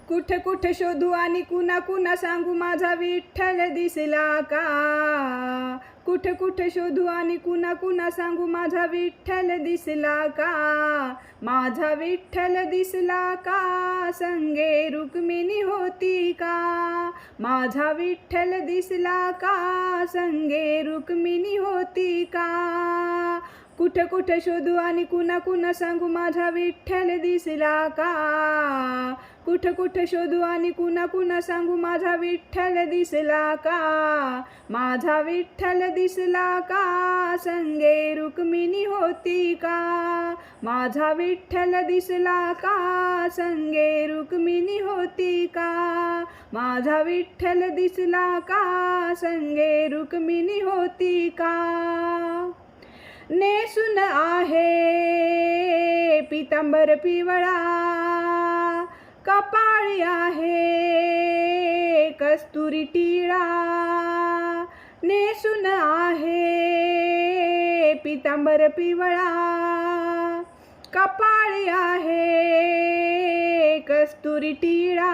कुठ कुठ शोधू आणि कुणा कुणा सांगू माझा विठ्ठल दिसला का. कुठ कुठ शोधू आणि कुणा कुणा सांगू माझा विठ्ठल दिसला का. माझा विठ्ठल दिसला का संगे रुक्मिणी होती का. माझा विठ्ठल दिसला का संगे रुक्मिणी होती का. कुठ कुठ शोधू आणि कुणा कुणा सांगू माझा विठ्ठल दिसला का. कुठ कुठ शोधू आणि कुणा कुणा सांगू माझा विठ्ठल दिसला का. माझा विठ्ठल दिसला का संगे रुक्मिणी होती का. माझा विठ्ठल दिसला का संगे रुक्मिणी होती का. माझा विठ्ठल दिसला का संगे रुक्मिणी होती का. नेसून आहे पितांबर पिवळा, कपाळी आहे कस्तुरी टिळा. नेसून आहे पितांबर पिवळा, कपाळी आहे कस्तुरी टिळा.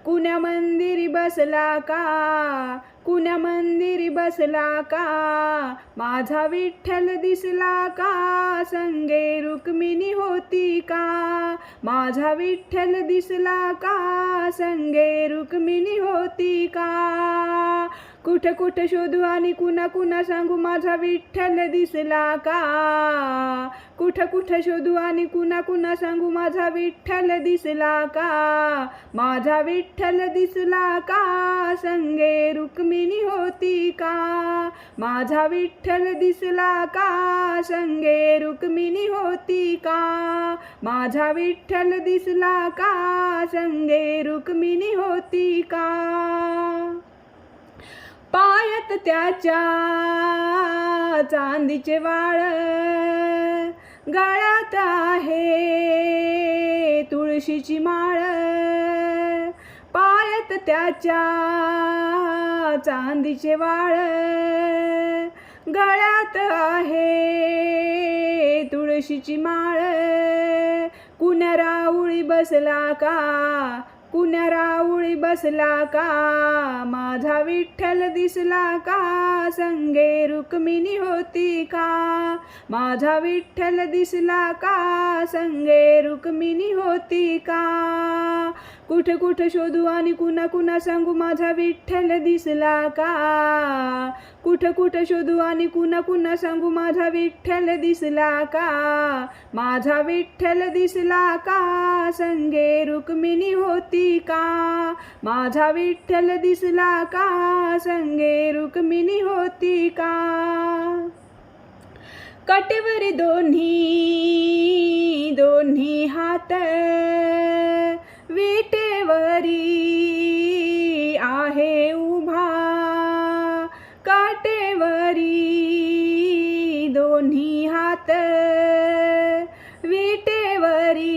कुण्या मंदिरी बसला का, कुण्या मंदिरी बसला का. माझा विठ्ठल दिसला का संगे रुक्मिणी होती का. माझा विठ्ठल दिसला का संगे रुक्मिणी होती का. कुठ कुठ शोधू आणि कुणा कुणा सांगू माझा विठ्ठल दिसला का. कुठ कुठ शोधू आणि कुणा कुणा सांगू माझा विठ्ठल दिसला का. माझा विठ्ठल दिसला का संगे रुक्मिणी होती का. माझा विठ्ठल दिसला का संगे रुक्मिणी होती का. माझा विठ्ठल दिसला का संगे रुक्मिणी होती का. पायात त्याच्या चांदीचे वाळ, गळ्यात आहे तुळशीची माळ. पायात त्याच्या चांदीचे वाळ, गळ्यात आहे तुळशीची माळ. कुण्या राऊळी बसला का, कुण्या राऊळी बसला का. माझा विठ्ठल दिसला का संगे रुक्मिणी होती का. माझा विठ्ठल दिसला का संगे रुक्मिणी होती का. कुठ कुठ शोधू आणि कुणा कुणा सांगू माझा विठ्ठल दिसला का. कुठ कुठ शोधू आणि कुणा कुणा सांगू माझा विठ्ठल दिसला का. माझा विठ्ठल दिसला का संगे रुक्मिणी होती का. माझा विठ्ठल दिसला का संगे रुक्मिणी होती का. कटेवरी दोन्ही दोन्ही हात, विटेवरी आहे उभा. काटेवरी दोन्ही हात, विटेवरी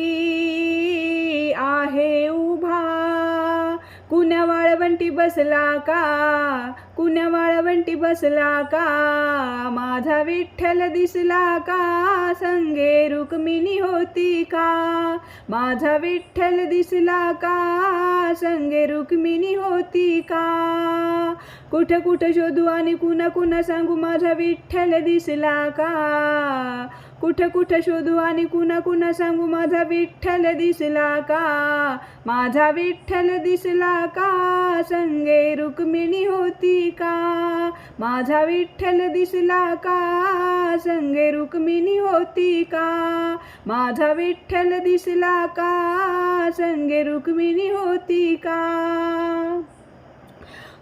आहे उभा. कुण्या वाळवंटी बसला का, कुण्या वाळवंटी बसला का. माझा विठ्ठल दिसला का संगे रुक्मिणी होती का. माझा विठ्ठल दिसला का संगे रुक्मिणी होती का. कुठ कुठ शोधू आणि कुणा कुणा सांगू माझा विठ्ठल दिसला का. कुठ कुठ शोधू आणि कुणा कुणा सांगू माझा विठ्ठल दिसला का. माझा विठ्ठल दिसला का संगे रुक्मिणी होती का. माझा विठ्ठल दिसला का संगे रुक्मिणी होती का. माझा विठ्ठल दिसला का संगे रुक्मिणी होती का.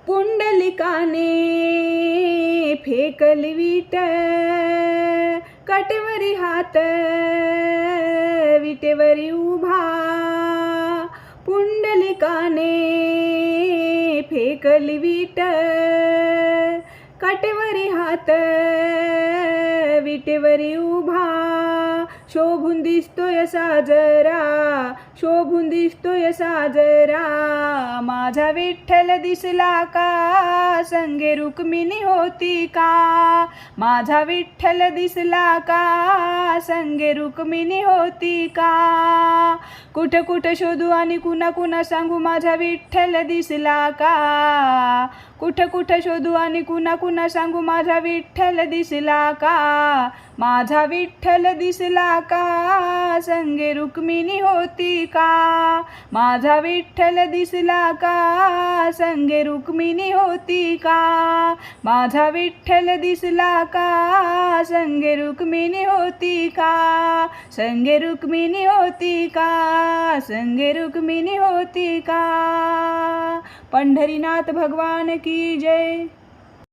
पुंडलिकाने फेकली वीट, कटेवरी हात विटेवरी उभा. पुंडलिकाने फेकली वीट, कटेवरी हात विटेवरी उभा. शोभून दिसतोय साजरा, शोभून शोभून दिसतोय साजरा, माझा विठ्ठल दिसला का, संगे रुक्मिणी होती का, माझा विठ्ठल दिसला का, संगे रुक्मिणी होती का. कुठं कुठं शोधू आणि कुणा कुणा सांगू, माझा विठ्ठल दिसला का, कुठं कुठं शोधू आणि कुणा कुणा सांगू, माझा विठ्ठल दिसला का, माझा विठ्ठल दिसला का, संगे रुक्मिणी होती का, माझा विठ्ठल दिसला का, संगे रुक्मिणी होती का, माझा विठ्ठल दिसला का, संगे रुक्मिणी होती का, संगे रुक्मिणी होती का, संगे रुक्मिणी होती का. पंढरीनाथ भगवान की जय.